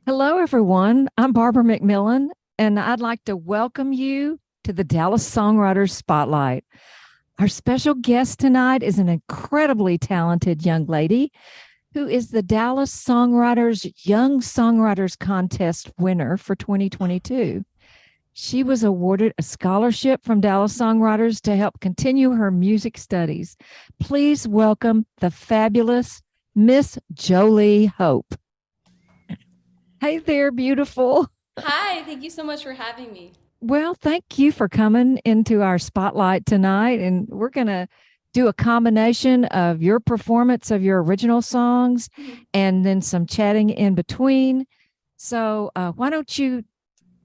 Hello, everyone. I'm Barbara McMillen, and I'd like to welcome you to the Dallas Songwriters Spotlight. Our special guest tonight is an incredibly talented young lady who is the Dallas Songwriters Young Songwriters Contest winner for 2022. She was awarded a scholarship from Dallas Songwriters to help continue her music studies. Please welcome the fabulous Miss Joli Hope. Hey there, beautiful. Hi, thank you so much for having me. Well, thank you for coming into our spotlight tonight. And we're going to do a combination of your performance of your original songs Mhm. and then some chatting in between. So, why don't you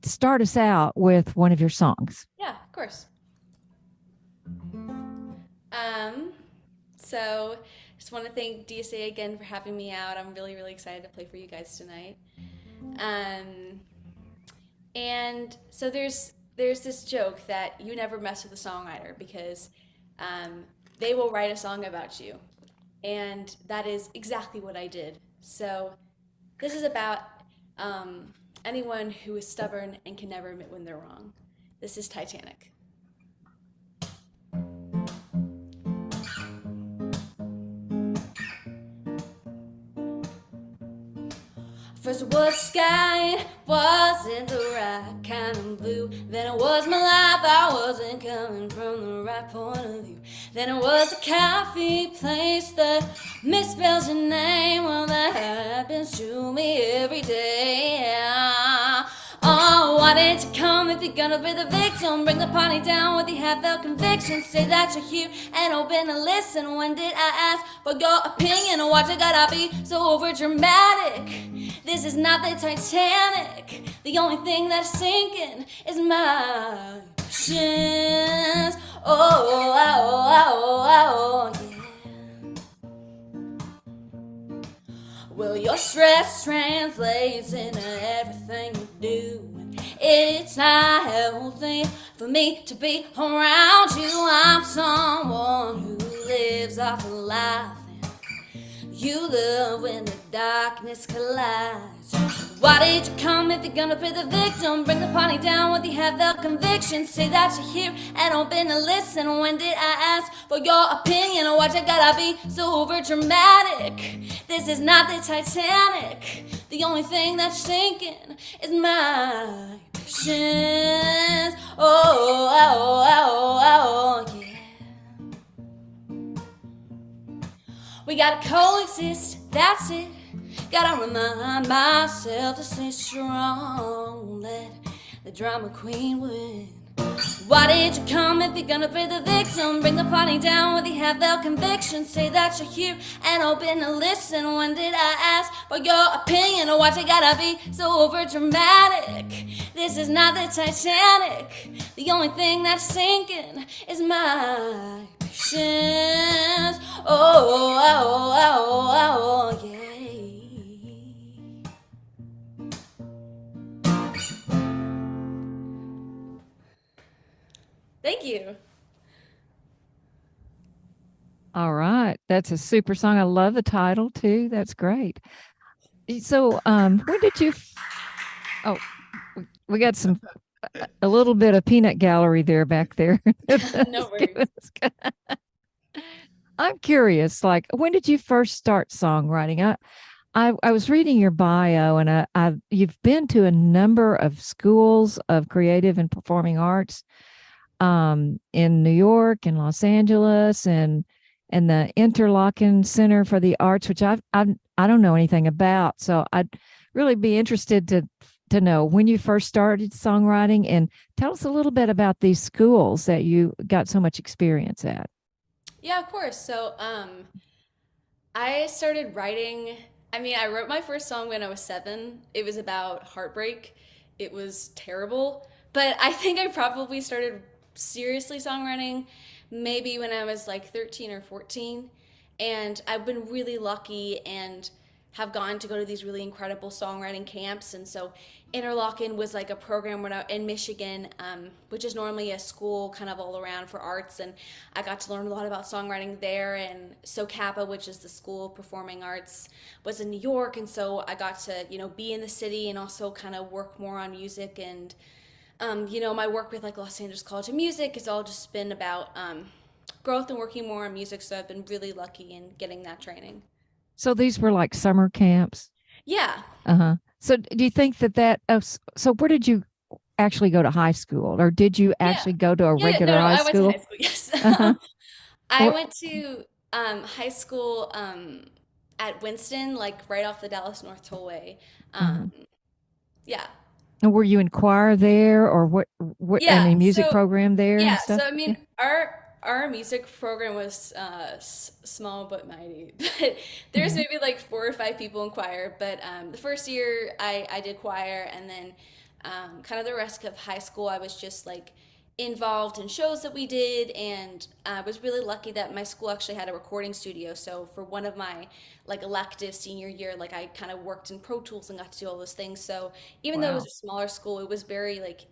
start us out with one of your songs? Yeah, of course. Um, so just want to thank DSA again for having me out. I'm really, really excited to play for you guys tonight. Um, and so there's this joke that you never mess with a songwriter because um, they will write a song about you, and that is exactly what I did. So this is about um, anyone who is stubborn and can never admit when they're wrong. This is Titanic. First it was sky, wasn't the right kind of blue. Then it was my life, I wasn't coming from the right point of view. Then it was a coffee place that misspells your name. Well, that happens to me every day. Oh, why didn't you come if you're gonna be the victim? Bring the party down with your heartfelt conviction. Say that you're here and open to listen. When did I ask for your opinion? Why'd you gotta be so over dramatic? This is not the Titanic. The only thing that's sinking is my patience. Oh, yeah. Well, your stress translates into everything you do. It's not healthy for me to be around you. I'm someone who lives off of life. You love when the darkness collides. Why did you come if you're gonna play the victim? Bring the party down with your heartfelt conviction. Say that you're here and open to listen. When did I ask for your opinion? Why'd you gotta be so over dramatic? This is not the Titanic. The only thing that's sinking is my patience. Yeah. We gotta coexist, that's it. Gotta remind myself to stay strong. Let the drama queen win. Why did you come if you're gonna play the victim? Bring the party down with your heartfelt conviction. Say that you're here and open to listen. When did I ask for your opinion? Why'd you gotta be so over dramatic? This is not the Titanic. The only thing that's sinking is my patience. Yeah. Thank you. All right. That's a super song. I love the title too. That's great. So, when did you? Oh, we got some a little bit of peanut gallery there back there. No worries. I'm curious, like, when did you first start songwriting? I was reading your bio, and you've been to a number of schools of creative and performing arts, in New York and Los Angeles, and the Interlochen Center for the Arts, which I don't know anything about. So I'd really be interested to know when you first started songwriting, and tell us a little bit about these schools that you got so much experience at. Yeah, of course. I started writing. I mean, I wrote my first song when I was 7. It was about heartbreak. It was terrible. But I think I probably started seriously songwriting maybe when I was like 13 or 14. And I've been really lucky and have gone to go to these really incredible songwriting camps. And so Interlochen was like a program when in Michigan, which is normally a school kind of all around for arts. And I got to learn a lot about songwriting there. And SoCapa, which is the School of Performing Arts, was in New York. And so I got to, be in the city and also kind of work more on music. And, my work with like Los Angeles College of Music has all just been about growth and working more on music. So I've been really lucky in getting that training. So these were like summer camps? Yeah. Uh-huh. So do you think so where did you actually go to high school, or did you Yeah. actually go to a Yeah. regular No, high I went to school? high school. Yes. Uh-huh. I Or, went to high school at Winston, like right off the Dallas North Tollway. uh-huh. Yeah. And were you in choir there, or what Yeah. any music So program there and yeah. stuff? So I Yeah. mean, our music program was small but mighty. But there's Mhm. maybe like 4 or 5 people in choir. But the first year I did choir, and then kind of the rest of high school I was just like involved in shows that we did, and I was really lucky that my school actually had a recording studio. So for one of my like elective senior year, like I kind of worked in Pro Tools and got to do all those things. So even though it was Wow. a smaller school, it was very like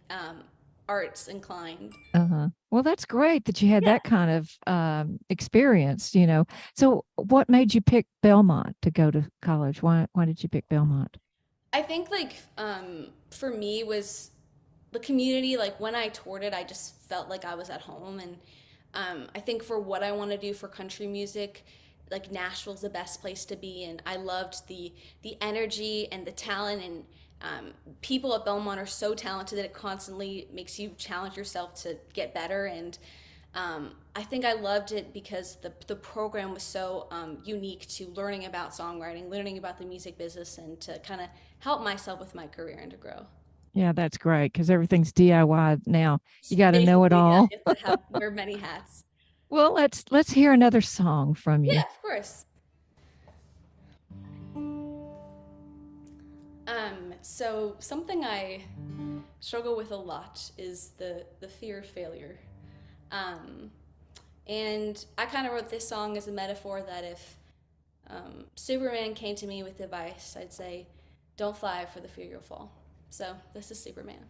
arts inclined. Uh-huh. Well, that's great that you had Yeah. that kind of experience. So what made you pick Belmont to go to college? Why did you pick Belmont? I think like for me was the community. Like when I toured it, I just felt like I was at home. And I think for what I want to do for country music, like Nashville's the best place to be. And I loved the energy and the talent, and people at Belmont are so talented that it constantly makes you challenge yourself to get better. And I think I loved it because the program was so unique to learning about songwriting, learning about the music business, and to kind of help myself with my career and to grow. Yeah, that's great because everything's DIY now. You got to know it Basically, yeah, all. you have to wear many hats. Well, let's hear another song from Yeah, you. of course. So something I struggle with a lot is the fear of failure. Um, and I kind of wrote this song as a metaphor that if Superman came to me with advice, I'd say, "Don't fly for the fear you'll fall." So this is Superman.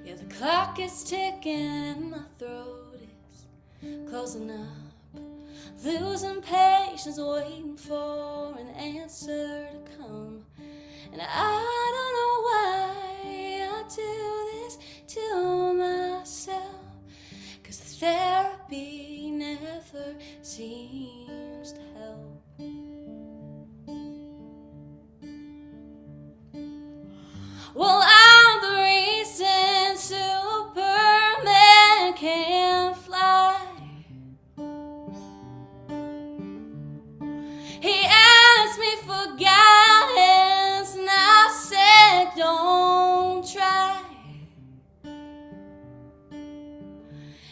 Yeah, the clock is ticking and my throat is closing up. Losing patience, waiting for an answer to come. And I don't know why I do this to myself, 'cause the therapy never seems to help. Well, I'm the reason Superman can't fly. He asked me for guidance, and I said, "Don't try."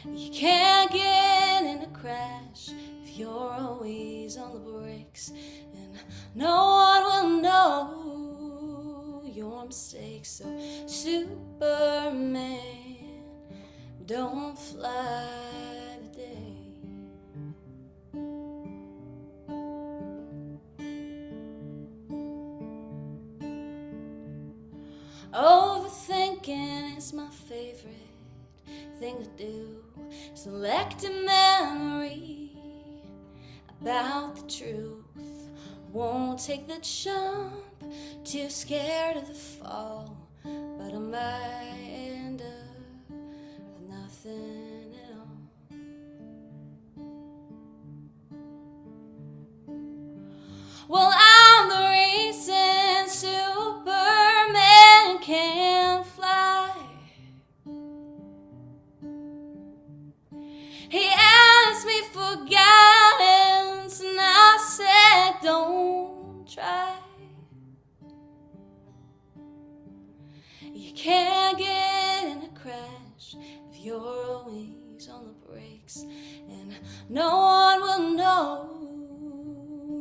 You can't get in a crash if you're always on the brakes, and no one will know your mistakes. So, Superman, don't fly today. Overthinking is my favorite thing to do. Select a memory about the truth. Won't take the jump, too scared of the fall. But I might end up with nothing at all. Well, I'm the reason Superman can't fly. He asked me for guidance, and I said, "Don't try." You can't get in a crash if you're always on the brakes, and no one will know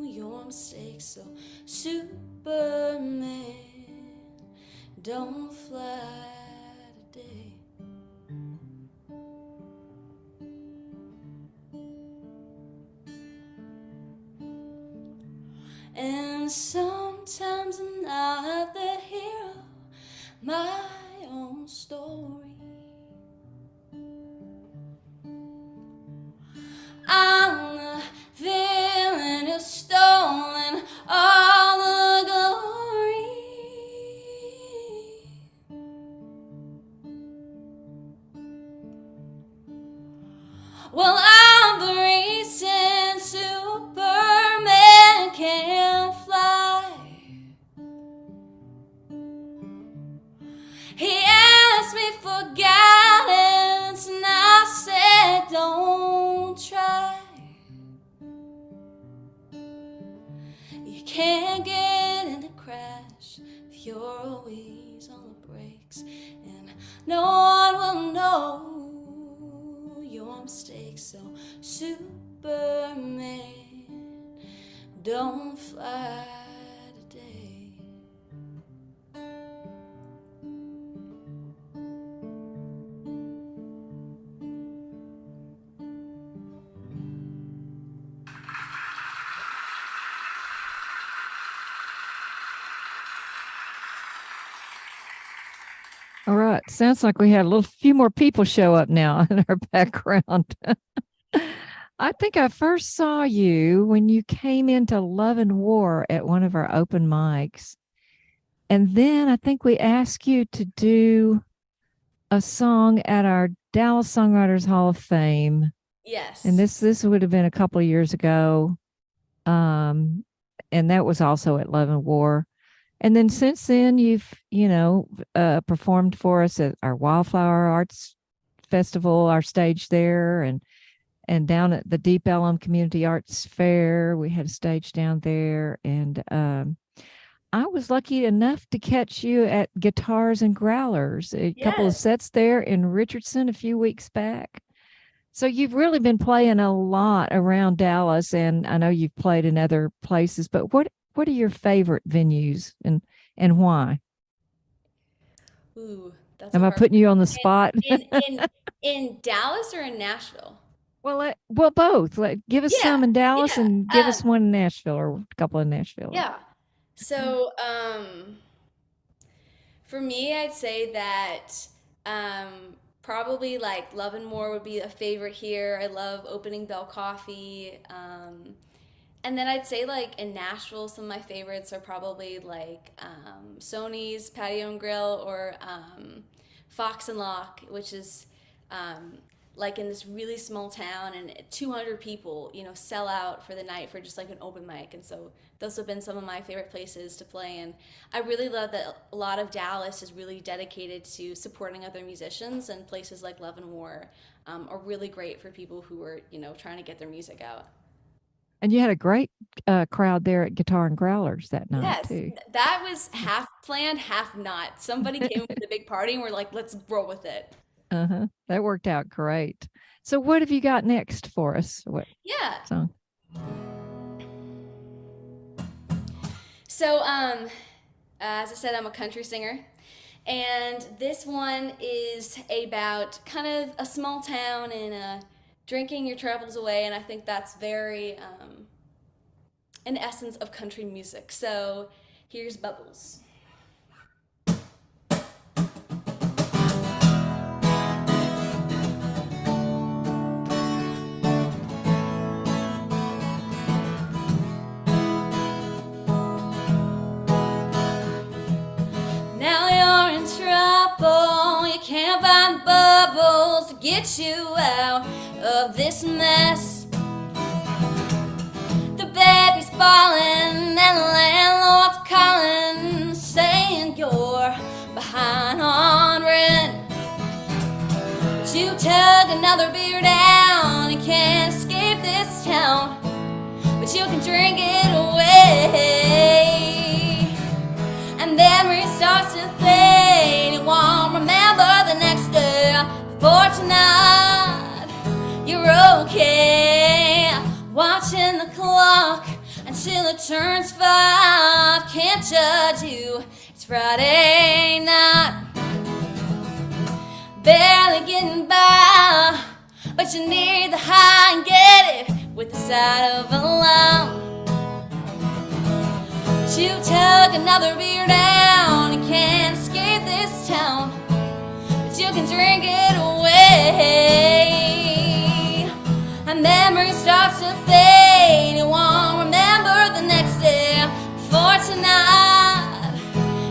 your mistakes. mistakes. So, Superman, don't fly today. And sometimes I'm not the hero, my own story. I'm the villain who's stolen all the glory. Well, I'm the reason Superman can't fly. He asked me for guidance, and I said, don't try. You can't get in a crash if you're always on the brakes, and no one will know your mistakes. So, Superman, don't fly today. All right. Sounds like we had a few more people show up now in our background. I think I first saw you when you came into Love and War at one of our open mics. And then I think we asked you to do a song at our Dallas Songwriters Hall of Fame. Yes. And this would have been a couple of years ago. And that was also at Love and War. And then since then, you've, performed for us at our Wildflower Arts Festival, our stage there, and down at the Deep Ellum Community Arts Fair. We had a stage down there. And I was lucky enough to catch you at Guitars and Growlers, a couple of sets there in Richardson a few weeks back. So you've really been playing a lot around Dallas, and I know you've played in other places, but what are your favorite venues and why? Ooh, that's Am I putting you on the spot? In Dallas or in Nashville? Well, both. Give us some in Dallas and give us one in Nashville, or a couple in Nashville. Yeah. So, for me, I'd say that probably like Love and More would be a favorite here. I love Opening Bell Coffee. And then I'd say like in Nashville, some of my favorites are probably like Sony's Patio and Grill, or Fox and Lock, which is like in this really small town, and 200 people, sell out for the night for just like an open mic. And so those have been some of my favorite places to play. And I really love that a lot of Dallas is really dedicated to supporting other musicians, and places like Love and War are really great for people who are, trying to get their music out. And you had a great crowd there at Guitar and Growlers that night, too. That was half planned, half not. Somebody came with a big party, and we're like, let's roll with it. That worked out great. So what have you got next for us? What song? So, as I said, I'm a country singer. And this one is about kind of a small town and drinking your troubles away, and I think that's very an essence of country music. So here's Bubbles. Now you're in trouble, you can't find bubbles to get you out of this mess. The baby's falling and the landlord's calling, saying you're behind on rent. But you tug another beer down, you can't escape this town, but you can drink it away. And memory starts to fade, you won't remember the next day. Fortunate, you're okay. Watching the clock and till it turns 5. Can't judge you, it's Friday night. Barely getting by, but you need the high and get it with the side of a lime. But you tug another beer down, you can't escape this town, but you can drink it away. A memory starts to fade, you won't remember the next day. For tonight,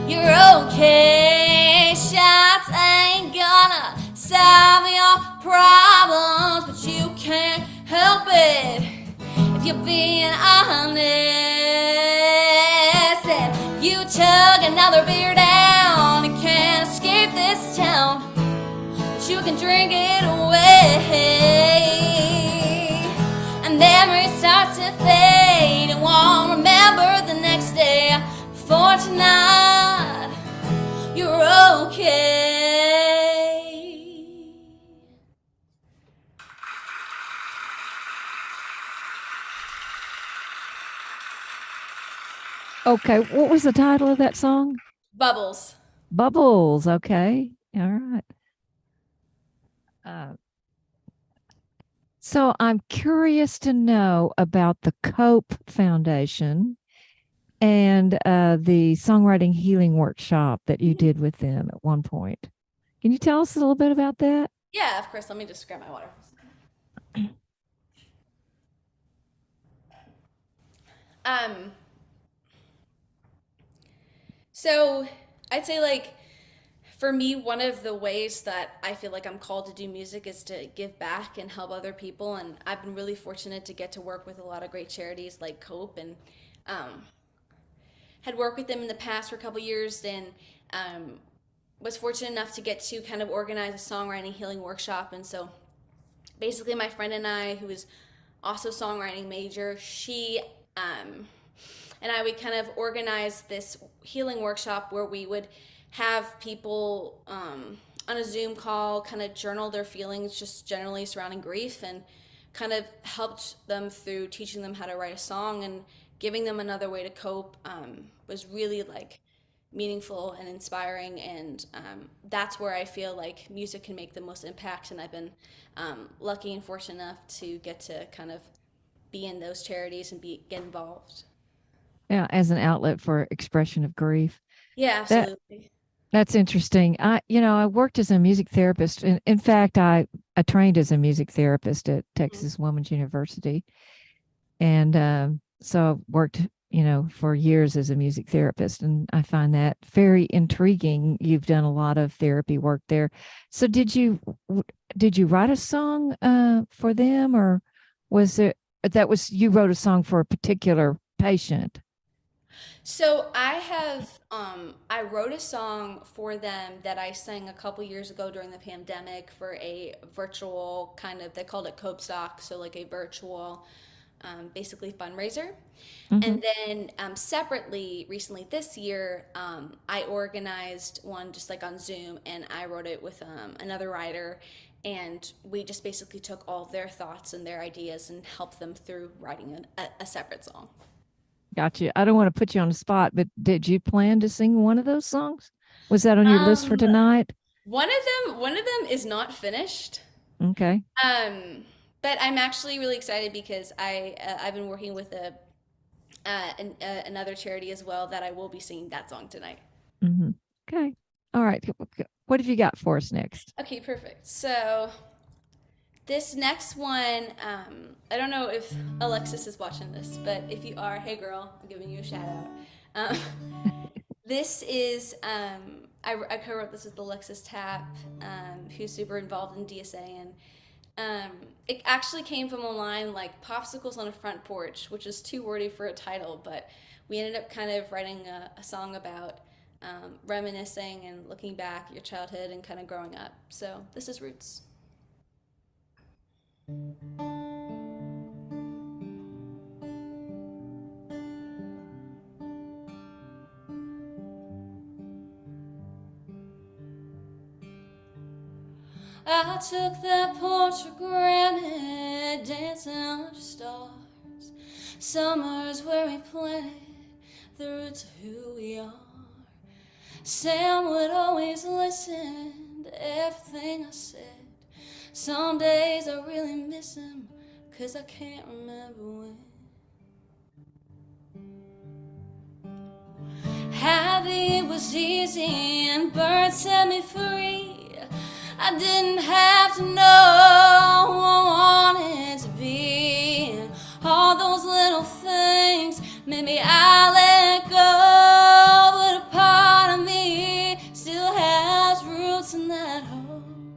you're okay. Shots ain't gonna solve your problems, but you can't help it if you're being honest. And you chug another beer down, you can't escape this town, but you can drink it away. And memory starts to fade, and won't remember the next day. For tonight, you're okay. Okay, what was the title of that song? Bubbles. Bubbles. Okay, all right. So I'm curious to know about the Cope Foundation and the songwriting healing workshop that you did with them at one point. Can you tell us a little bit about that? Yeah, of course. Let me just grab my water. So I'd say, like, for me, one of the ways that I feel like I'm called to do music is to give back and help other people. And I've been really fortunate to get to work with a lot of great charities like Cope, and had worked with them in the past for a couple years, and was fortunate enough to get to kind of organize a songwriting healing workshop. And so basically my friend and I, who is also a songwriting major, she and I would kind of organize this healing workshop where we would have people on a Zoom call kind of journal their feelings just generally surrounding grief, and kind of helped them through teaching them how to write a song and giving them another way to cope. Was really like meaningful and inspiring, and that's where I feel like music can make the most impact. And I've been lucky and fortunate enough to get to kind of be in those charities and get involved. Yeah, as an outlet for expression of grief. Yeah, absolutely. That's interesting. I worked as a music therapist. In fact, I trained as a music therapist at Texas Women's University, and so I worked, for years as a music therapist, and I find that very intriguing. You've done a lot of therapy work there. So did you write a song for them, or was it you wrote a song for a particular patient? So I wrote a song for them that I sang a couple years ago during the pandemic for a virtual kind of, they called it Cope Stock, so like a virtual basically fundraiser. And then separately, recently this year, I organized one just like on Zoom, and I wrote it with another writer, and we just basically took all their thoughts and their ideas and helped them through writing a separate song. Gotcha. I don't want to put you on the spot, but did you plan to sing one of those songs? Was that on your list for tonight? One of them is not finished. Okay. But I'm actually really excited because I've been working with another charity as well that I will be singing that song tonight. Okay. All right. What have you got for us next? Okay, perfect. So this next one, I don't know if Alexis is watching this, but if you are, hey girl, I'm giving you a shout out. This is, I co-wrote this with Alexis Tapp, who's super involved in DSA, and it actually came from a line like popsicles on a front porch, which is too wordy for a title, but we ended up kind of writing a song about reminiscing and looking back at your childhood and kind of growing up. So this is Roots. I took that porch for granted, dancing under stars, Summers where we planted the roots of who we are. Sam would always listen to everything I said. Some days I really miss him, 'cause I can't remember when. Happy was easy and birds set me free. I didn't have to know who I wanted to be. All those little things maybe I let go, but a part of me still has roots in that home.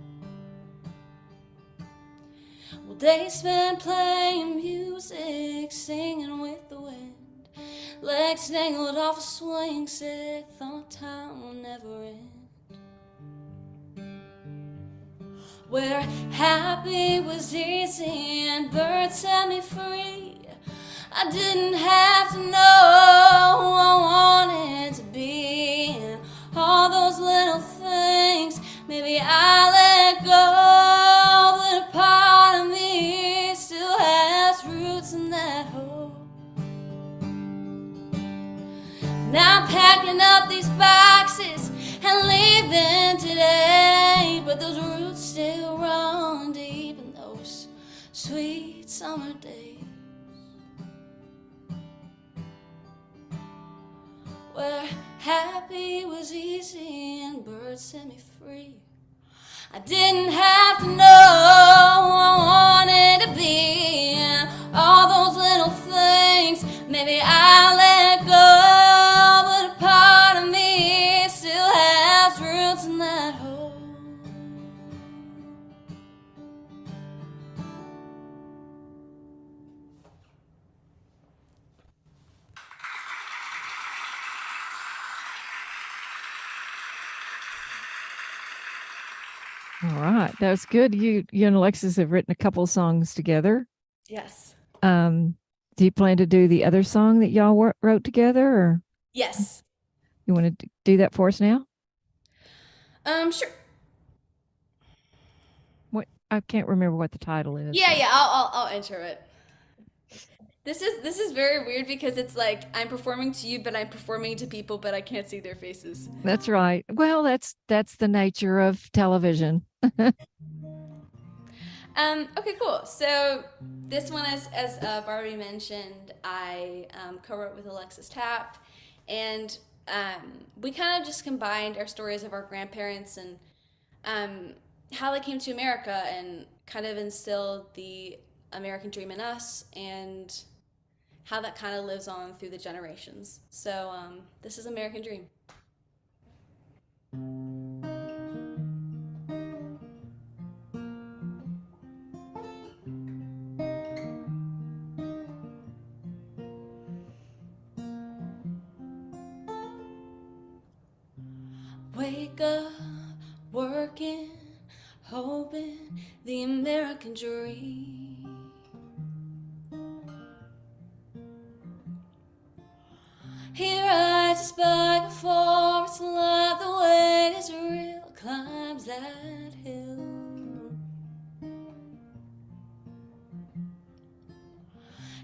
Well, they spent playing music, singing with the wind. Legs dangled off a swing set, thought time will never end. Where happy was easy and birds set me free. I didn't have to know who I wanted to be. And all those little things maybe I let go, but a part of me still has roots in that hole. Now I'm packing up these boxes and leaving today, but those roots still run deep in those sweet summer days, where happy was easy and birds set me free. I didn't have to know who I wanted to be, and all those little things maybe I let go, but a part of me still has roots in that hole. All right, that's good. You and Alexis have written a couple of songs together. Yes. Do you plan to do the other song that y'all wrote together, or Yes. you want to do that for us now? Sure. What, I can't remember what the title is. Yeah. I'll enter it. This is very weird because it's like I'm performing to you, but I'm performing to people, but I can't see their faces. That's right. Well, that's the nature of television. Okay, cool. So this one, as Barbie mentioned, I co-wrote with Alexis Tapp, and we kind of just combined our stories of our grandparents and how they came to America and kind of instilled the American dream in us and how that kind of lives on through the generations. So this is American Dream. Wake up, working, hoping the American dream. He rides his bike before it's alive, the weight is real, climbs that hill.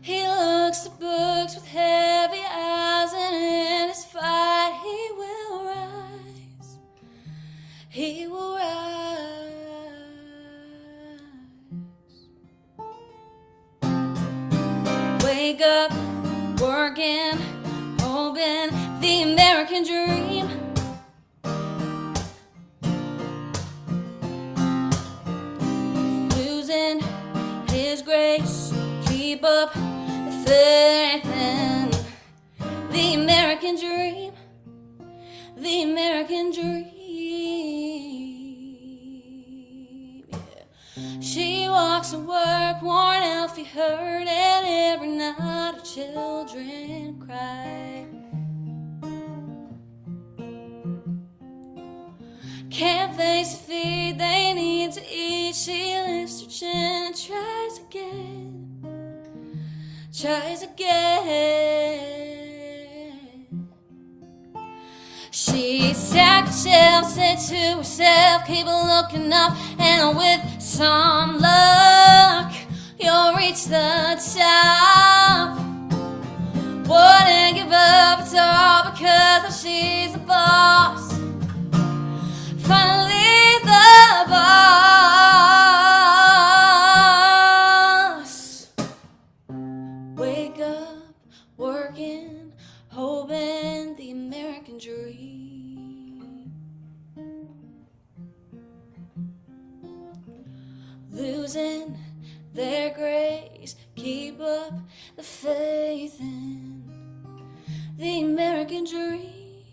He looks at books with heavy eyes, and in his fight he will rise. He will rise. Wake up, working, hoping the American dream. Losing his grace, keep up the faith in the American dream. The American dream. Yeah. She walks to work, worn out, feet hurt, and every night her children cry. Can't face defeat, they need to eat. She lifts her chin and tries again. Tries again. She sacked herself, said to herself, keep looking up, and with some luck, you'll reach the top. it's all because she's a boss. Finally the boss. Wake up, working, hoping the American dream. Losing their grace, keep up the faith in the American dream,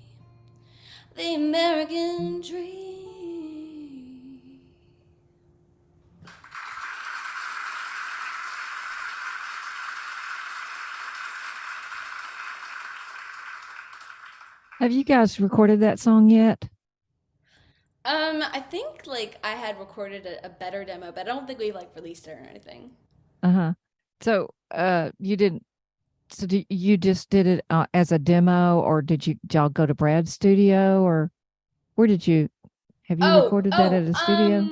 the American dream. Have you guys recorded that song yet? I think like I had recorded a better demo, but I don't think we like released it or anything. Uh-huh. So, you didn't, you just did it as a demo, or did y'all go to Brad's studio, or where did you, have you recorded that at a studio?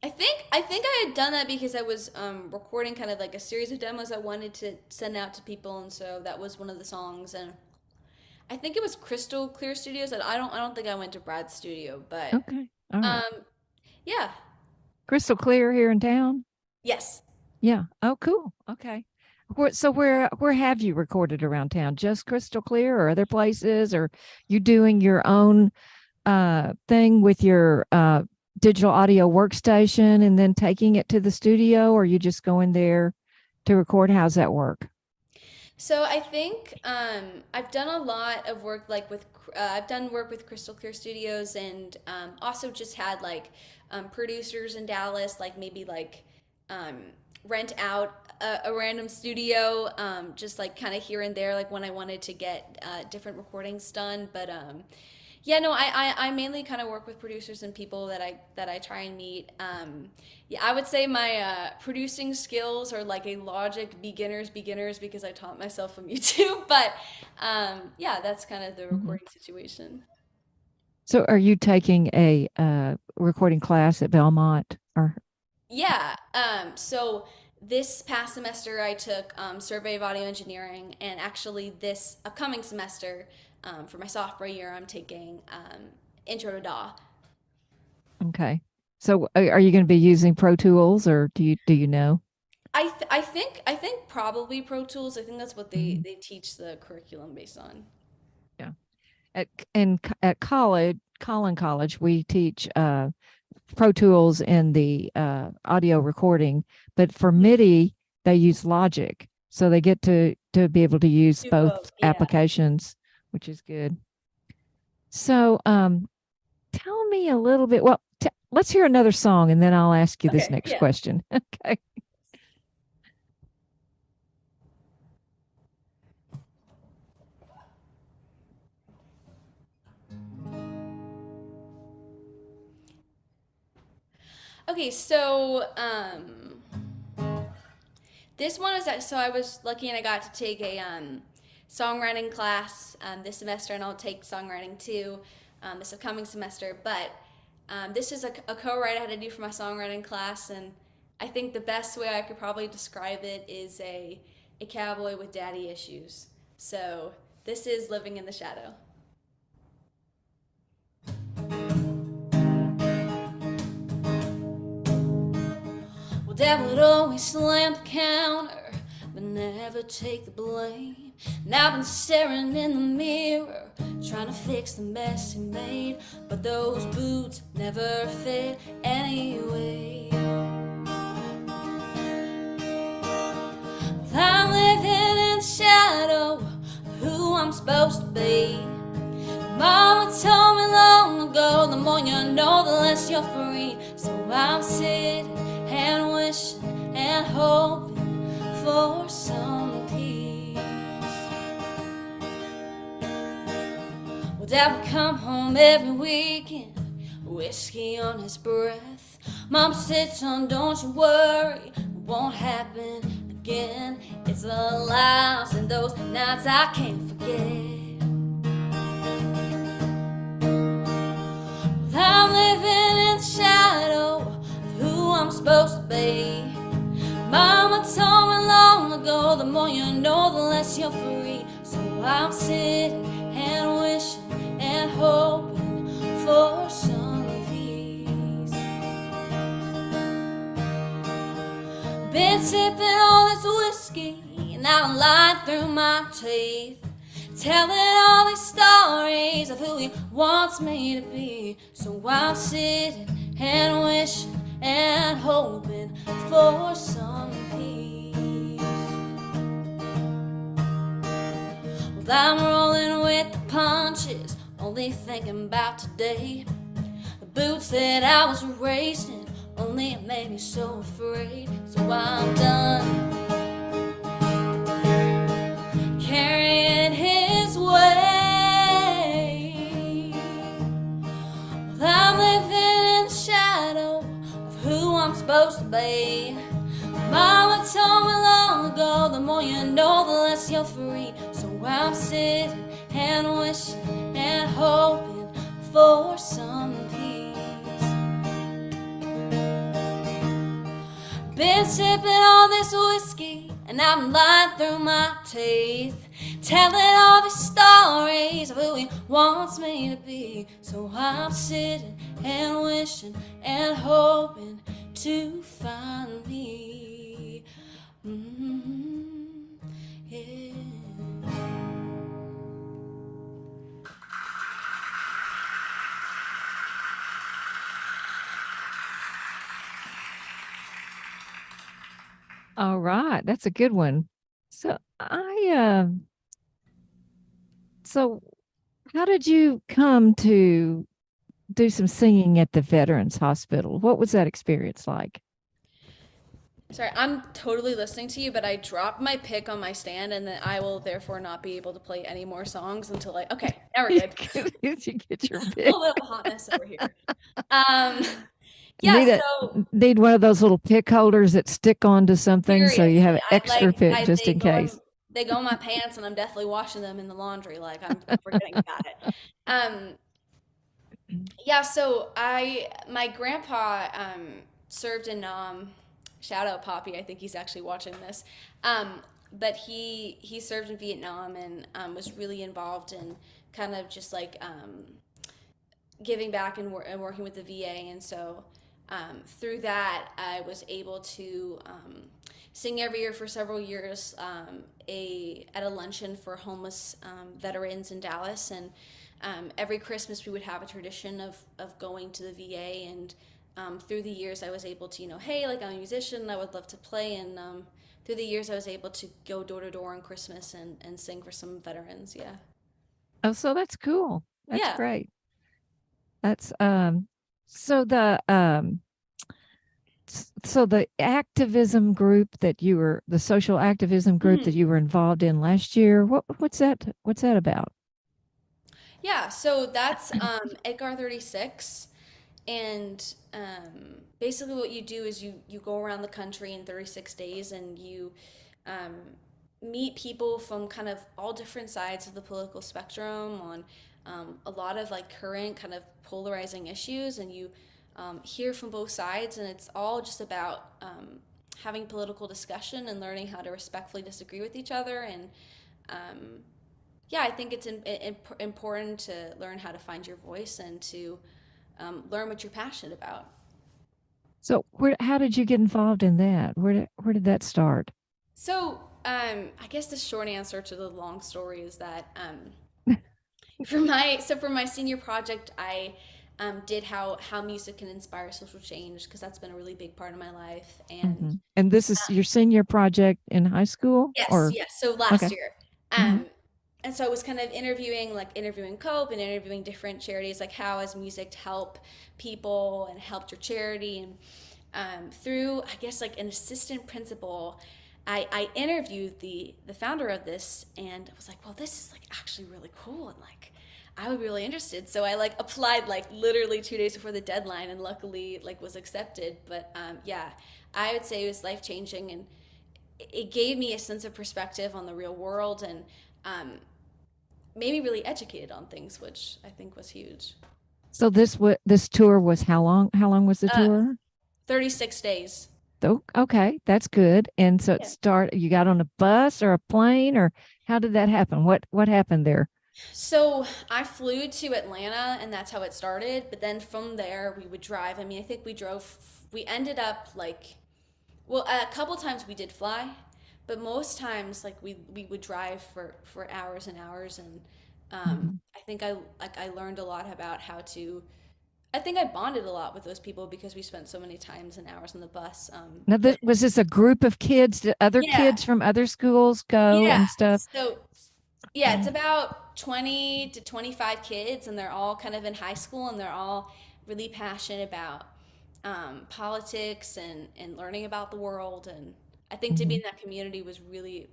I think I had done that because I was recording kind of like a series of demos I wanted to send out to people, and so that was one of the songs. And I think it was Crystal Clear Studios. And I don't think I went to Brad's studio, but Okay. All right. yeah. Crystal Clear here in town? Yes. Yeah. Oh, cool. Okay. So where have you recorded around town? Just Crystal Clear, or other places? Or you doing your own thing with your digital audio workstation and then taking it to the studio, or you just going there to record? How's that work? So I think I've done a lot of work like with I've done work with Crystal Clear Studios, and also just had like producers in Dallas, like maybe like rent out a random studio, just like kind of here and there, like when I wanted to get different recordings done. But yeah, no, I mainly kind of work with producers and people that I try and meet. Yeah, I would say my producing skills are like a Logic beginners because I taught myself from YouTube. But yeah, that's kind of the recording situation. So are you taking a recording class at Belmont, or? Yeah. So this past semester I took Survey of Audio Engineering, and actually this upcoming semester for my sophomore year I'm taking Intro to DAW. Okay. So are you going to be using Pro Tools, or do you know? I think probably Pro Tools. I think that's what they teach the curriculum based on. Yeah. At Collin College, we teach Pro Tools in the audio recording, but for MIDI they use Logic, so they get to be able to use both Yeah. applications, which is good. So, tell me a little bit. Well, let's hear another song, and then I'll ask you this next question. Okay. Okay, so this one is that, so I was lucky and I got to take a songwriting class this semester, and I'll take songwriting too this upcoming semester. But this is a co-write I had to do for my songwriting class, and I think the best way I could probably describe it is a cowboy with daddy issues. So this is Living in the Shadow. Dad would always slam the counter, but never take the blame. And I've been staring in the mirror, trying to fix the mess he made, but those boots never fit anyway. I'm living in the shadow of who I'm supposed to be. Mama told me long ago, the more you know, the less you're free. So I'm sitting and wishing and hoping for some peace. Well, Dad would come home every weekend, whiskey on his breath. Mom said, son, don't you worry, it won't happen again. It's the laughs and those nights I can't forget. I'm living in the shadow of who I'm supposed to be. Mama told me long ago, the more you know, the less you're free. So I'm sitting and wishing and hoping for some peace. Been sipping all this whiskey, and now I'm lying through my teeth, telling all these stories of who he wants me to be. So I'm sitting and wishing and hoping for some peace. Well, I'm rolling with the punches, only thinking about today. The boots that I was raised in only made me so afraid. So I'm done carrying his weight. Well, I'm living in the shadow of who I'm supposed to be. Mama told me long ago, the more you know, the less you're free. So I'm sitting and wishing and hoping for some peace. Been sipping all this whiskey, and I'm lying through my teeth, telling all these stories of who he wants me to be. So I'm sitting and wishing and hoping to find me. Yeah. All right, that's a good one. So so how did you come to do some singing at the Veterans Hospital? What was that experience like? Sorry, I'm totally listening to you, but I dropped my pick on my stand, and then I will therefore not be able to play any more songs until okay, now we're good. You get your A pick. little hotness over here. Yeah, Need one of those little pick holders that stick onto something so you have extra pick just in case. They go in my pants, and I'm definitely washing them in the laundry. Like I'm forgetting about it. Yeah, so my grandpa served in shout out Poppy. I think he's actually watching this. But he served in Vietnam and was really involved in kind of just like giving back and working with the VA. And so through that, I was able to sing every year for several years at a luncheon for homeless veterans in Dallas. And every Christmas we would have a tradition of going to the VA. And through the years I was able to, hey, like I'm a musician, I would love to play. And through the years I was able to go door to door on Christmas and sing for some veterans. Yeah. Oh, so that's cool. That's great. That's so the activism group that you were, the social activism group that you were involved in last year, what's that about? Yeah, so that's Edgar 36, and basically what you do is you go around the country in 36 days and you meet people from kind of all different sides of the political spectrum on a lot of like current kind of polarizing issues, and you hear from both sides, and it's all just about having political discussion and learning how to respectfully disagree with each other. And yeah, I think it's important to learn how to find your voice and to learn what you're passionate about. So how did you get involved in that? Where did that start? So I guess the short answer to the long story is that for my senior project, I did how music can inspire social change, because that's been a really big part of my life. And this is your senior project in high school? Yes. So last year. And so I was kind of interviewing Cope and interviewing different charities, like how has music helped people and helped your charity. And through, I guess, like an assistant principal, I interviewed the founder of this, and I was like, well, this is like actually really cool, and like I would be really interested. So I like applied like literally 2 days before the deadline, and luckily like was accepted. But yeah, I would say it was life-changing, and it gave me a sense of perspective on the real world, and made me really educated on things, which I think was huge. So this tour was how long? How long was the tour? 36 days. Oh, okay, that's good. And so you got on a bus or a plane, or How did that happen? What happened there? So I flew to Atlanta, and that's how it started. But then from there, we would drive. I mean, I think we drove. We ended up like, well, a couple times we did fly, but most times like we would drive for hours and hours. And Mhm. I think I learned a lot about how to. I think I bonded a lot with those people because we spent so many times and hours on the bus. Now, But was this a group of kids? Did other yeah, kids from other schools go yeah. and stuff? So yeah, it's about 20 to 25 kids, and they're all kind of in high school, and they're all really passionate about politics and learning about the world. And I think to be Mhm. in that community was really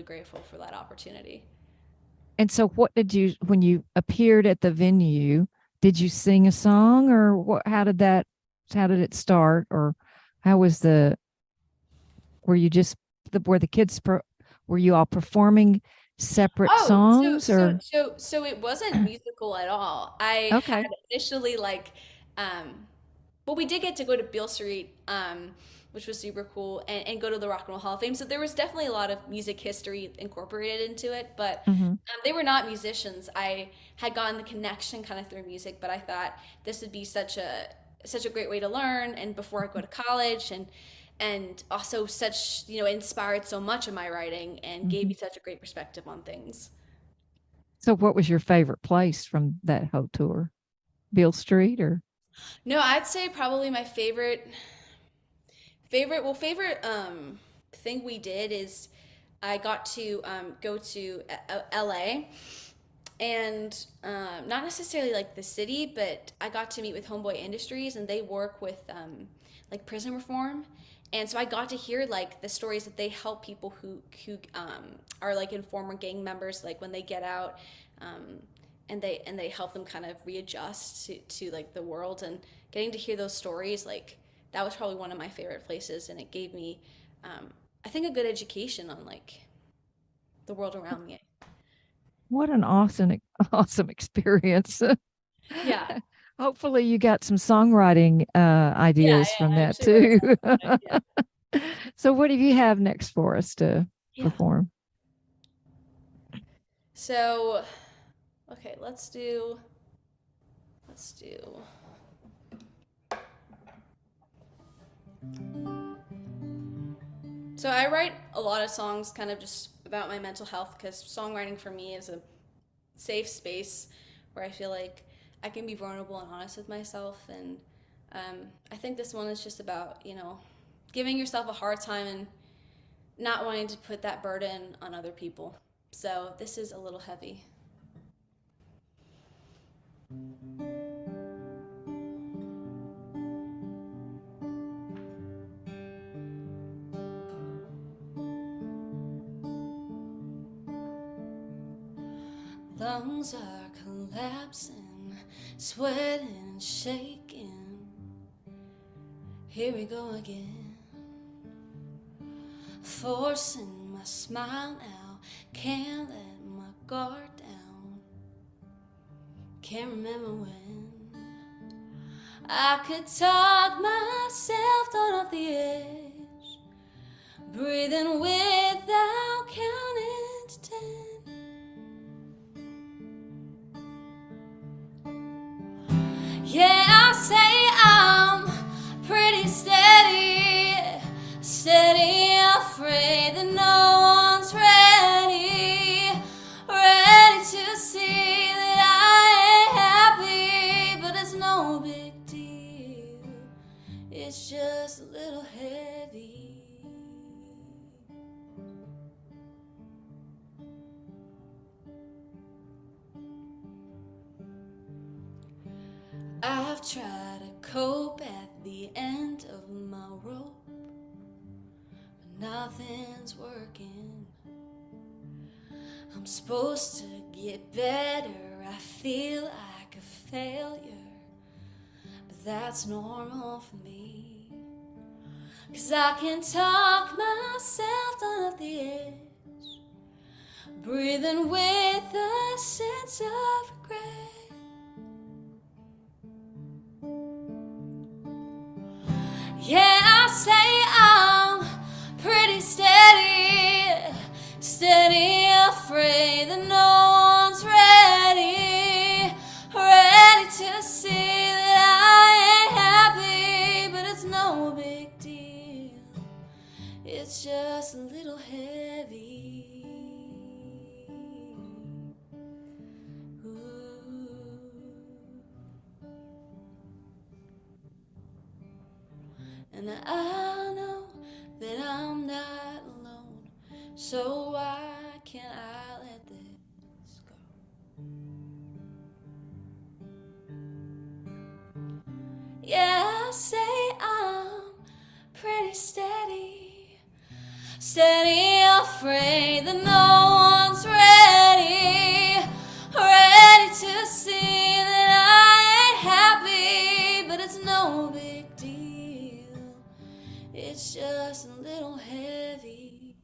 grateful for that opportunity. And so, what did you, when you appeared at the venue, did you sing a song or what? How did it start? Or how was were you just, were the kids, were you all performing separate Oh, songs or? so it wasn't musical at all. I had Okay. initially like, um, well, we did get to go to Beale Street, which was super cool, and go to the Rock and Roll Hall of Fame. So there was definitely a lot of music history incorporated into it, but Hmm. they were not musicians. I had gotten the connection kind of through music, but I thought this would be such a great way to learn, and before I go to college, and also such, inspired so much of my writing and gave Hmm. me such a great perspective on things. So, what was your favorite place from that whole tour? Beale Street or? No, I'd say probably my favorite thing we did is I got to go to LA, and not necessarily like the city, but I got to meet with Homeboy Industries, and they work with like prison reform. And so I got to hear like the stories that they help people who are like in former gang members, like when they get out, um, and they help them kind of readjust to like the world. And getting to hear those stories, like that was probably one of my favorite places, and it gave me, I think, a good education on like the world around me. What an awesome, awesome experience. Yeah, Hopefully, you got some songwriting yeah, ideas yeah. from I that actually wrote too. about it. Yeah, So, what do you have next for us to yeah. perform? So, okay, let's do. So I write a lot of songs, kind of just about my mental health, because songwriting for me is a safe space where I feel like I can be vulnerable and honest with myself. And I think this one is just about, giving yourself a hard time and not wanting to put that burden on other people. So this is a little heavy. Lungs are collapsing, sweating and shaking. Here we go again. Forcing my smile now, can't let my guard down. Can't remember when I could talk myself down off the edge, breathing without counting to 10. Yeah, I say I'm pretty steady, steady, afraid that no one's ready to see that I ain't happy, but it's no big deal, it's just a little heavy. I've tried to cope at the end of my rope, but nothing's working. I'm supposed to get better, I feel like a failure, but that's normal for me, 'cause I can talk myself down off the edge, breathing with a sense of regret. Yeah, I say I'm pretty steady, steady, afraid that no one's ready to see that I ain't happy, but it's no big deal. It's just a little heavy. Ooh. And I know that I'm not alone, so why can't I let this go? Yeah, I say I'm pretty steady, afraid that no one's ready to see that I ain't happy, but it's no big deal. It's just a little heavy.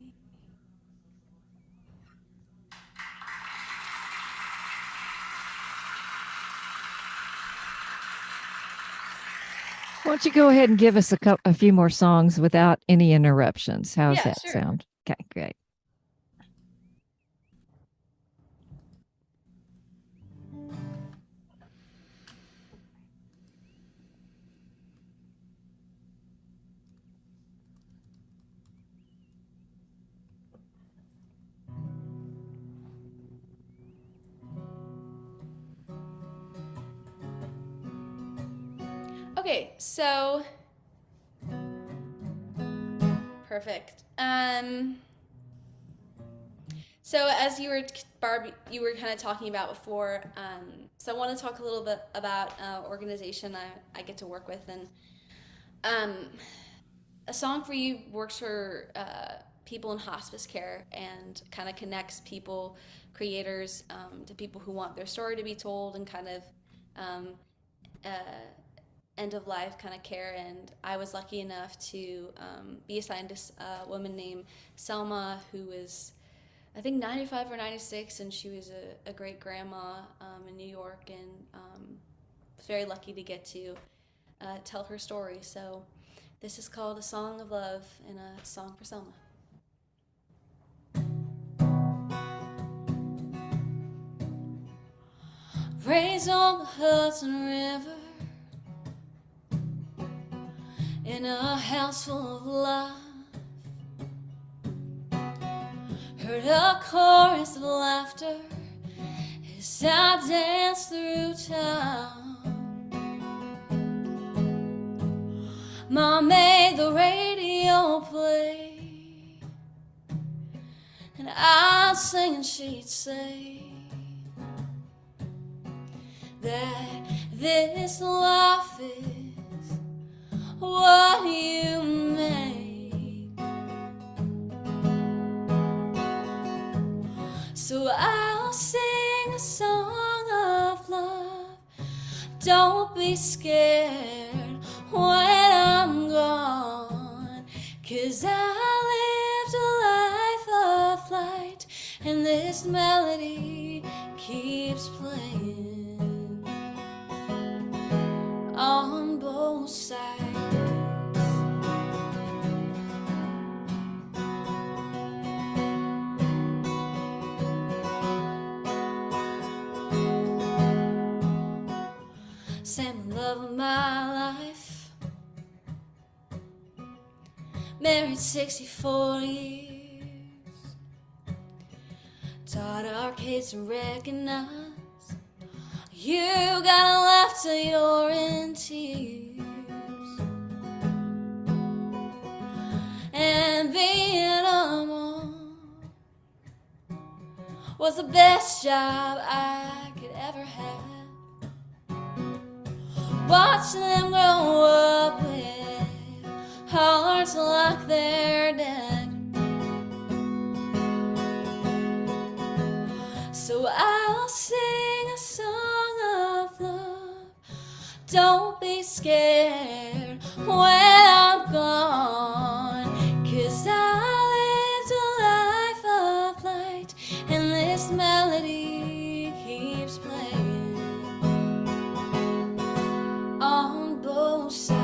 Why don't you go ahead and give us a few more songs without any interruptions? How's that sound? Okay, great. Okay, so perfect. So as you were, Barb, you were kind of talking about before, so I want to talk a little bit about organization I get to work with, and A Song for You works for people in hospice care and kind of connects people, creators, to people who want their story to be told and kind of end of life kind of care. And I was lucky enough to be assigned to a woman named Selma, who was, I think, 95 or 96, and she was a great grandma in New York, and very lucky to get to tell her story. So this is called A Song of Love and a song for Selma. Raised on the Hudson River in a house full of love, heard a chorus of laughter as I danced through town. Mom made the radio play, and I'd sing and she'd say that this life is what you make. So I'll sing a song of love. Don't be scared when I'm gone, 'cause I lived a life of light, and this melody keeps playing on both sides. Sam, the love of my life, married 64 years, taught our kids to recognize you gotta laugh till you're in tears, and being a mom was the best job I could ever have. Watching them grow up with hearts like their dad. So I'll sing a song of love. Don't be scared when I'm gone, 'cause I lived a life of light, and this melody keeps playing on both sides.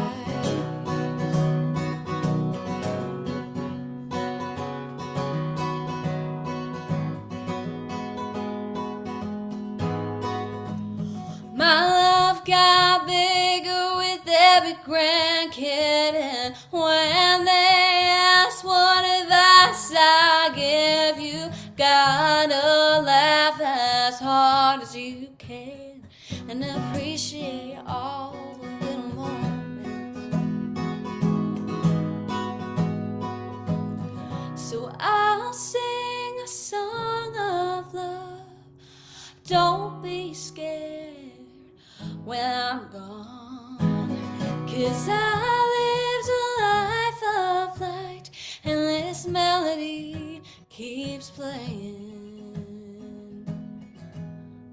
every grandkid. And when they ask what advice I give, you gotta laugh as hard as you can and appreciate all the little moments. So I'll sing a song of love. Don't be scared when I'm gone, 'cause I lived a life of light, and this melody keeps playing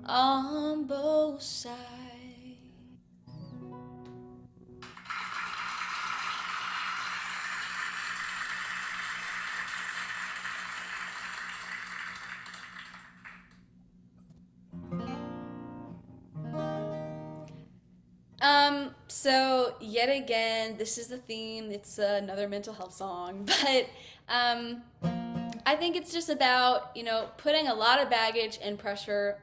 on both sides. So yet again, this is the theme. It's another mental health song, but I think it's just about, putting a lot of baggage and pressure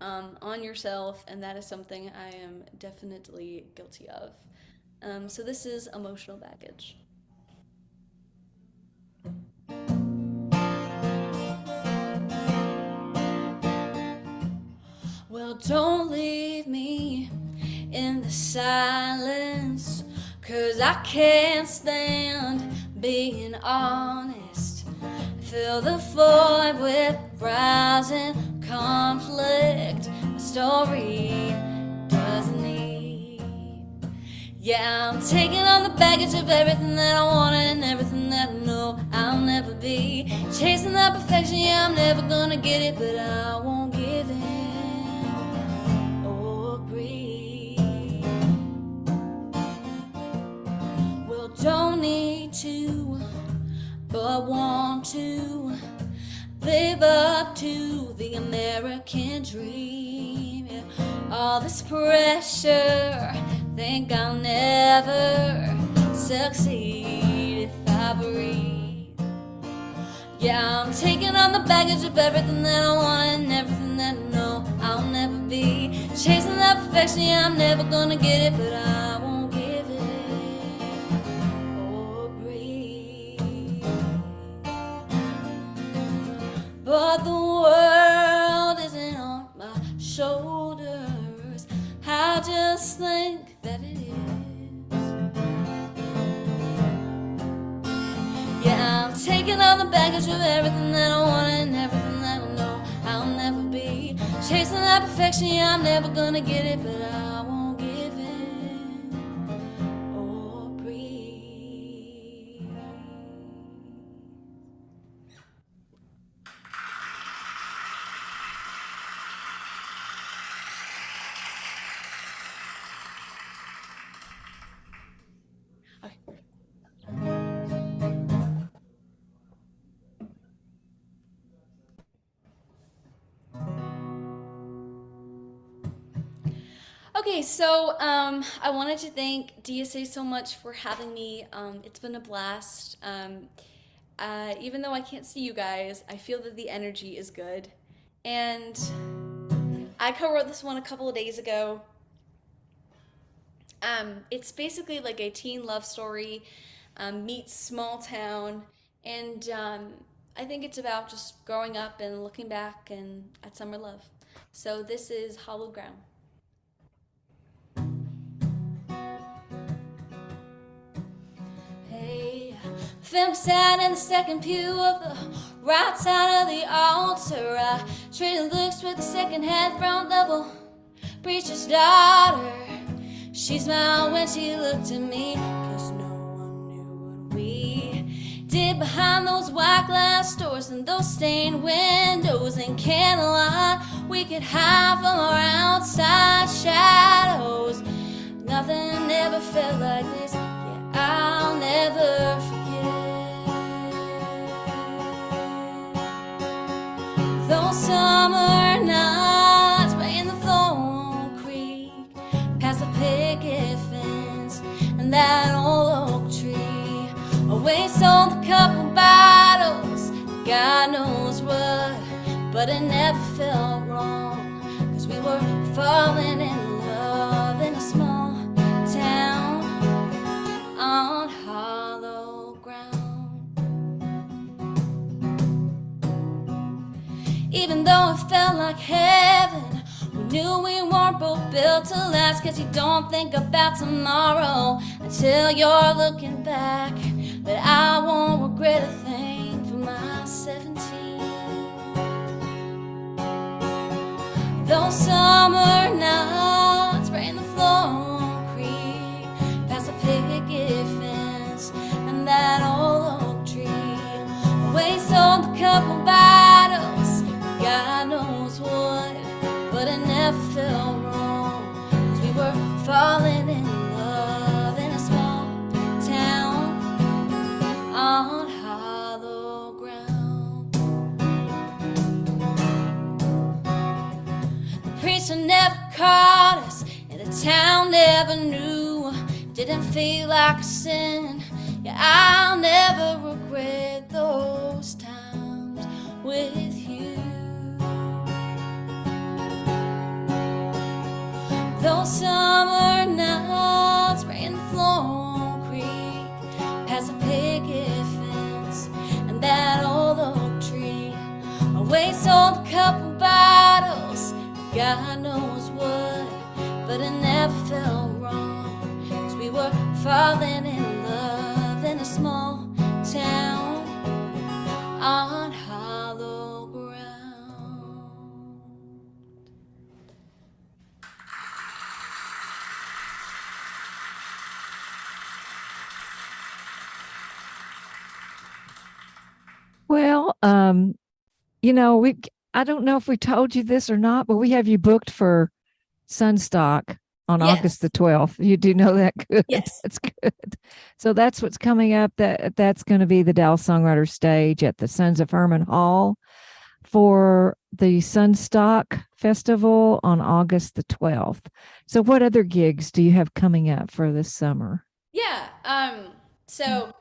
on yourself, and that is something I am definitely guilty of. So this is emotional baggage. Well, don't leave me in the silence, 'cause I can't stand being honest. Fill the void with rising conflict. A story doesn't need. Yeah, I'm taking on the baggage of everything that I wanted and everything that I know I'll never be. Chasing that perfection, yeah, I'm never gonna get it, but I won't give in or breathe. Well, don't need to, but want to live up to the American dream. Yeah. All this pressure, think I'll never succeed if I breathe. Yeah, I'm taking on the baggage of everything that I want and everything that I know I'll never be. Chasing that perfection, yeah, I'm never gonna get it, but I won't give it or breathe. But the world isn't on my shoulders, I just think that it is. Yeah, I'm taking on the baggage of everything that I want and everything that I know I'll never be. Chasing that perfection, yeah, I'm never gonna get it, but I won't give in or breathe. Okay, so I wanted to thank DSA so much for having me. It's been a blast. Even though I can't see you guys, I feel that the energy is good. And I co-wrote this one a couple of days ago. It's basically like a teen love story meets small town, and I think it's about just growing up and looking back and at summer love. So this is Hallowed Ground. Hey, film sat in the second pew of the right side of the altar. I traded looks with the second-hand front level preacher's daughter. She smiled when she looked at me, 'cause no one knew what we did behind those white glass doors and those stained windows and candlelight. We could hide from our outside shadows. Nothing ever felt like this. Yeah, I'll never forget those summer nights in the Thorn Creek, past the picket fence and that old oak tree. We sold a couple bottles, God knows what, but it never felt wrong, 'cause we were falling in love in a small town. like heaven. We knew we weren't both built to last, 'cause you don't think about tomorrow until you're looking back. But I won't regret a thing for my 17. Those summer nights, rain the floor creek, past the picket fence and that old oak tree. We sold a couple battles, God knows what, but it never felt wrong, 'cause we were falling in love in a small town on hollow ground. The preacher never caught us, and the town never knew. Didn't feel like a sin. Yeah, I'll never regret those times with you. Those summer nights, rain the floor creek, past the picket fence and that old oak tree. We sold a couple bottles, God knows what, but it never felt wrong, 'cause we were falling in love in a small town on hollow ground. Well, I don't know if we told you this or not, but we have you booked for Sunstock on August the 12th. You do know that? Good. Yes. That's good. So that's what's coming up. That's going to be the Dallas Songwriter stage at the Sons of Herman Hall for the Sunstock Festival on August the 12th. So what other gigs do you have coming up for this summer? Yeah. So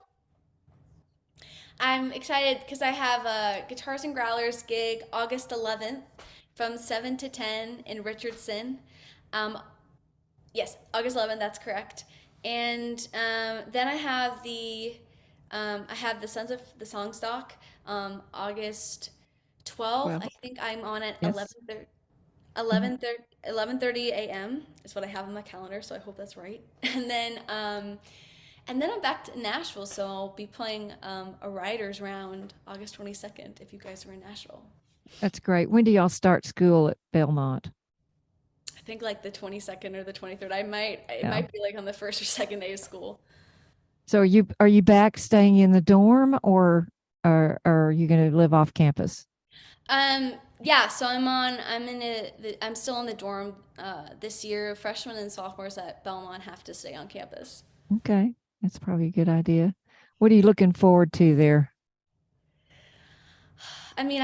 I'm excited because I have a Guitars and Growlers gig August 11th from 7 to 10 in Richardson. Yes, August 11th, that's correct. And then I have the Sons of the Songstock August 12th. Well, I think I'm on at yes. 11:30 a.m. is what I have on my calendar, so I hope that's right. And then I'm back to Nashville, so I'll be playing a writers round August 22nd if you guys are in Nashville. That's great. When do y'all start school at Belmont? I think like the 22nd or the 23rd. It might be like on the first or second day of school. So are you back staying in the dorm, or are you going to live off campus? Yeah, so I'm still in the dorm this year. Freshmen and sophomores at Belmont have to stay on campus. Okay, that's probably a good idea. What are you looking forward to there? I mean,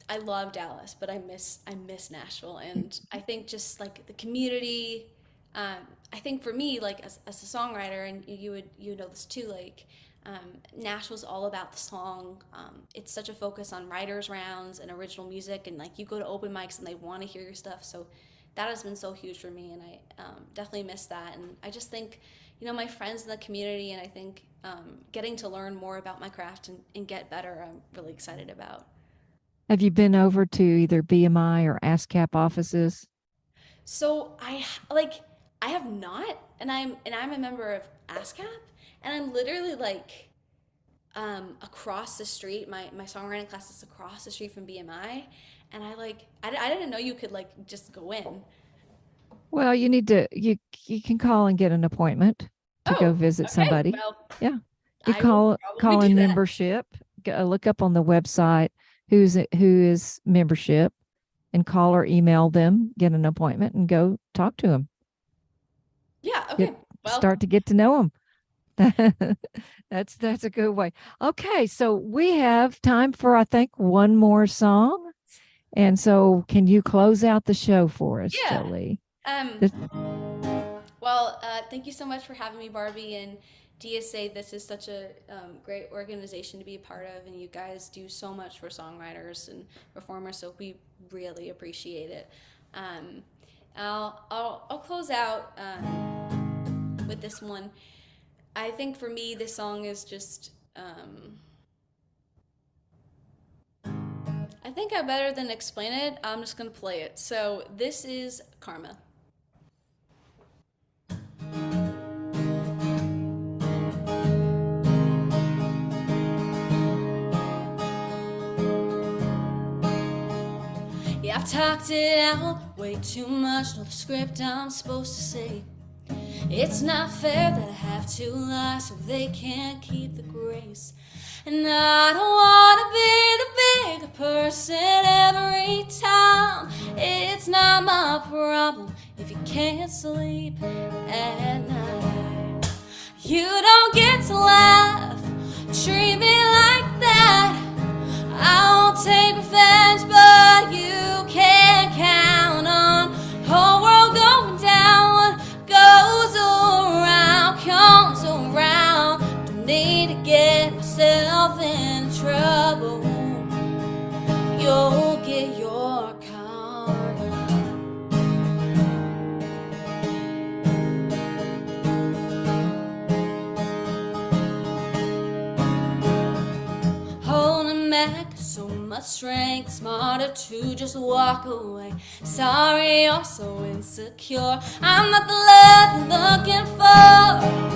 I love Dallas, but I miss Nashville, and I think just like the community. I think for me, like as a songwriter, and you know this too, like Nashville's all about the song. It's such a focus on writers rounds and original music, and like you go to open mics and they want to hear your stuff. So that has been so huge for me, and I definitely miss that. And I just think, my friends in the community, and I think getting to learn more about my craft and get better, I'm really excited about. Have you been over to either BMI or ASCAP offices? So I have not, and I'm a member of ASCAP, and I'm literally like across the street. My songwriting class is across the street from BMI, and I didn't know you could like just go in. Well, you can call and get an appointment to go visit somebody. Well, Yeah. You I will call probably in do that. membership, look up on the website who is membership, and call or email them, get an appointment, and go talk to them. Yeah. Okay. Start to get to know them. That's a good way. Okay, so we have time for, I think, one more song. And so can you close out the show for us, Yeah. Joli? Thank you so much for having me, Barbie, and DSA. This is such a great organization to be a part of, and you guys do so much for songwriters and performers, so we really appreciate it. I'll close out with this one. I think for me, this song is just I think I better than explain it. I'm just going to play it. So this is Karma. Yeah, I've talked it out way too much. Know the script I'm supposed to say. It's not fair that I have to lie so they can't keep the grace. And I don't wanna be the bigger person every time. It's not my problem if you can't sleep at night. You don't get to laugh, treat me like that. I won't take revenge, but you can't count on whole world going down. What goes around comes around. Don't need to get myself in trouble. You'll get your karma. Holding back so much strength, smarter to just walk away. Sorry you're so insecure. I'm not the love you're looking for.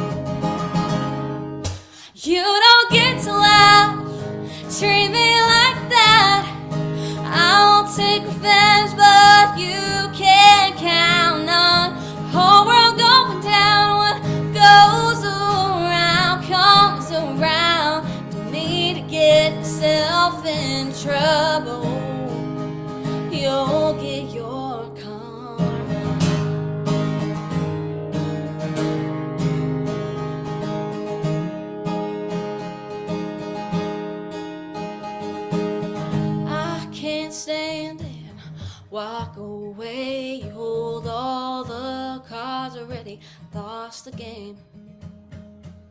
You don't get to laugh, treat me like that. I won't take revenge, but you can't count on whole world going down. What goes around comes around. Don't need to get yourself in trouble. You'll get your karma. I can't stand it. Walk away. You hold all the cards already. Lost the game.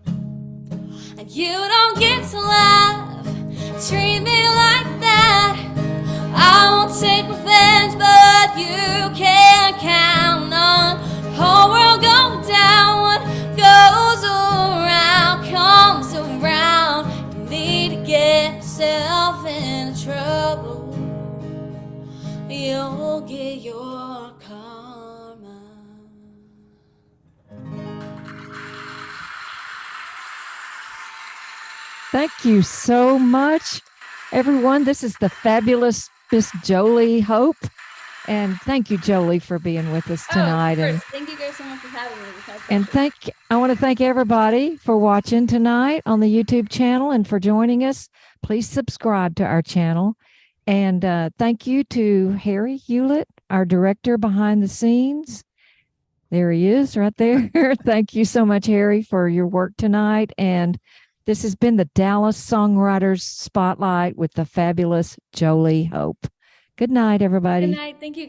And you don't get to laugh, treat me like that. I won't take revenge, but you can't count on whole world going down. What goes around comes around. You need to get yourself in trouble. You'll get your karma. Thank you so much, everyone. This is the fabulous Miss Joli Hope. And thank you, Joli, for being with us tonight. Of course. Thank you guys so much for having me. I want to thank everybody for watching tonight on the YouTube channel and for joining us. Please subscribe to our channel. And thank you to Harry Hewlett, our director behind the scenes. There he is right there. Thank you so much, Harry, for your work tonight. And this has been the Dallas Songwriters Spotlight with the fabulous Joli Hope. Good night, everybody. Good night. Thank you.